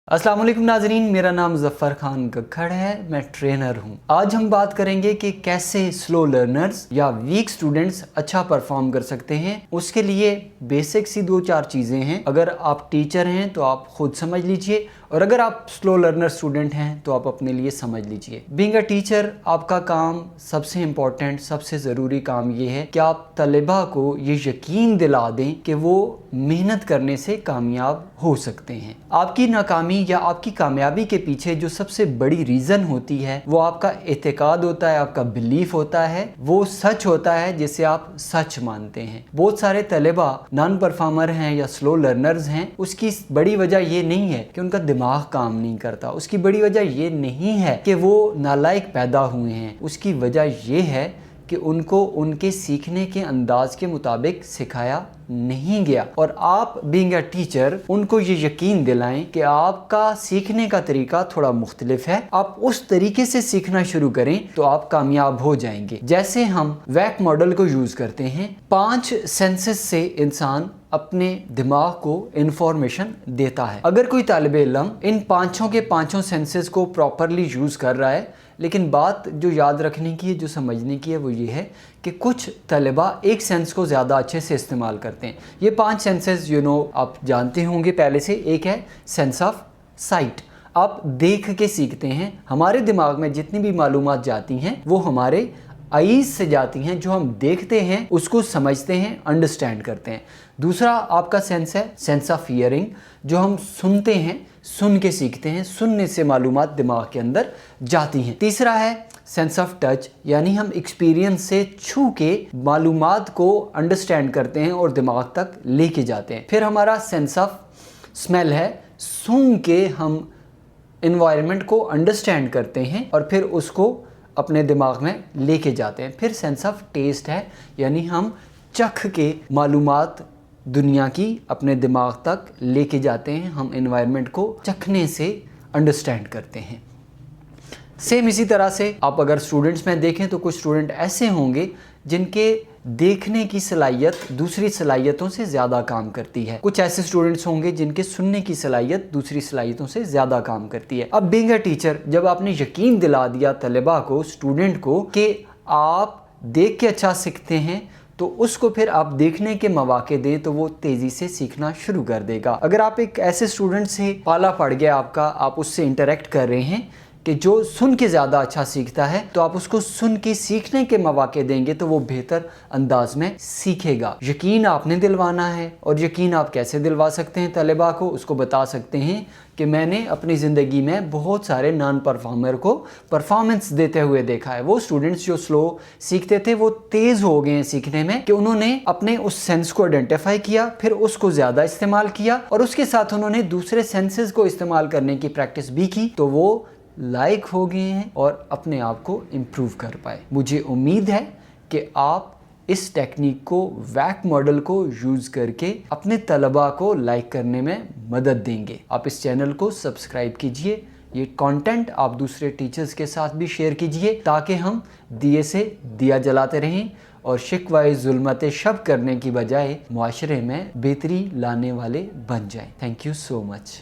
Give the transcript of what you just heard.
अस्सलाम वालेकुम नाजरीन, मेरा नाम ज़फ़र खान गखड़ है, मैं ट्रेनर हूँ। आज हम बात करेंगे कि कैसे स्लो लर्नर्स या वीक स्टूडेंट्स अच्छा परफॉर्म कर सकते हैं। उसके लिए बेसिक सी 2-4 चीज़ें हैं। अगर आप टीचर हैं तो आप खुद समझ लीजिए, और अगर आप स्लो लर्नर स्टूडेंट हैं तो आप अपने लिए समझ लीजिए। बीइंग अ टीचर आपका काम सबसे इम्पॉर्टेंट, सबसे ज़रूरी काम ये है कि आप तलबा को ये यकीन दिला दें कि वो मेहनत करने से कामयाब हो सकते हैं। आपकी नाकामी या आपकी कामयाबी के पीछे जो सबसे बड़ी रीज़न होती है वो आपका एतकाद होता है, आपका बिलीफ होता है, वो सच होता है जिसे आप सच मानते हैं। बहुत सारे तलबा नॉन परफॉर्मर हैं या स्लो लर्नर्स हैं, उसकी बड़ी वजह ये नहीं है कि उनका दिमाग काम नहीं करता, उसकी बड़ी वजह ये नहीं है कि वो नालायक पैदा हुए हैं, उसकी वजह ये है कि उनको उनके सीखने के अंदाज के मुताबिक सिखाया नहीं गया। और आप बीइंग अ टीचर उनको ये यकीन दिलाएं कि आपका सीखने का तरीका थोड़ा मुख्तलिफ है, आप उस तरीके से सीखना शुरू करें तो आप कामयाब हो जाएंगे। जैसे हम वैक मॉडल को यूज़ करते हैं, 5 सेंसेस से इंसान अपने दिमाग को इंफॉर्मेशन देता है। अगर कोई तालिब इल्म इन पांचों के पांचों सेंसेस को प्रॉपरली यूज़ कर रहा है, लेकिन बात जो याद रखने की है, जो समझने की है, वो ये है कि कुछ तलबा एक सेंस को ज़्यादा अच्छे से इस्तेमाल करते हैं। ये 5 सेंसेस आप जानते होंगे पहले से। एक है सेंस ऑफ साइट, आप देख के सीखते हैं। हमारे दिमाग में जितनी भी मालूमात जाती हैं वो हमारे आईज से जाती हैं, जो हम देखते हैं उसको समझते हैं, अंडरस्टैंड करते हैं। दूसरा आपका सेंस है सेंस ऑफ हियरिंग, जो हम सुनते हैं, सुन के सीखते हैं, सुनने से मालूमात दिमाग के अंदर जाती हैं। तीसरा है सेंस ऑफ टच, यानी हम एक्सपीरियंस से छू के मालूमात को अंडरस्टैंड करते हैं और दिमाग तक लेके जाते हैं। फिर हमारा सेंस ऑफ स्मेल है, सूंघ के हम एनवायरनमेंट को अंडरस्टैंड करते हैं और फिर उसको अपने दिमाग में लेके जाते हैं। फिर सेंस ऑफ टेस्ट है, यानी हम चख के मालूमात दुनिया की अपने दिमाग तक लेके जाते हैं, हम एनवायरनमेंट को चखने से अंडरस्टैंड करते हैं। सेम इसी तरह से आप अगर स्टूडेंट्स में देखें तो कुछ स्टूडेंट ऐसे होंगे जिनके देखने की सलाहियत दूसरी सलाहियतों से ज़्यादा काम करती है। कुछ ऐसे स्टूडेंट्स होंगे जिनके सुनने की सलाहियत दूसरी सलाहियतों से ज़्यादा काम करती है। अब बीइंग अ टीचर, जब आपने यकीन दिला दिया तलबा को, स्टूडेंट को, कि आप देख के अच्छा सीखते हैं, तो उसको फिर आप देखने के मौके दें तो वो तेज़ी से सीखना शुरू कर देगा। अगर आप एक ऐसे स्टूडेंट से पाला पड़ गया आपका, आप उससे इंटरेक्ट कर रहे हैं कि जो सुन के ज़्यादा अच्छा सीखता है, तो आप उसको सुन के सीखने के मौके देंगे तो वो बेहतर अंदाज में सीखेगा। यकीन आपने दिलवाना है, और यकीन आप कैसे दिलवा सकते हैं तलबा को, उसको बता सकते हैं कि मैंने अपनी ज़िंदगी में बहुत सारे नॉन परफॉर्मर को परफॉर्मेंस देते हुए देखा है। वो स्टूडेंट्स जो स्लो सीखते थे वो तेज़ हो गए हैं सीखने में, कि उन्होंने अपने उस सेंस को आइडेंटिफाई किया, फिर उसको ज़्यादा इस्तेमाल किया, और उसके साथ उन्होंने दूसरे सेंसेस को इस्तेमाल करने की प्रैक्टिस भी की, तो वो लायक हो गए हैं और अपने आप को इम्प्रूव कर पाए। मुझे उम्मीद है कि आप इस टेक्निक को, वैक मॉडल को यूज़ करके अपने तलबा को लाइक करने में मदद देंगे। आप इस चैनल को सब्सक्राइब कीजिए, ये कंटेंट आप दूसरे टीचर्स के साथ भी शेयर कीजिए, ताकि हम दिए से दिया जलाते रहें और शिकवाए जुल्मत शब करने की बजाय मुआशरे में बेहतरी लाने वाले बन जाएं। Thank you so much.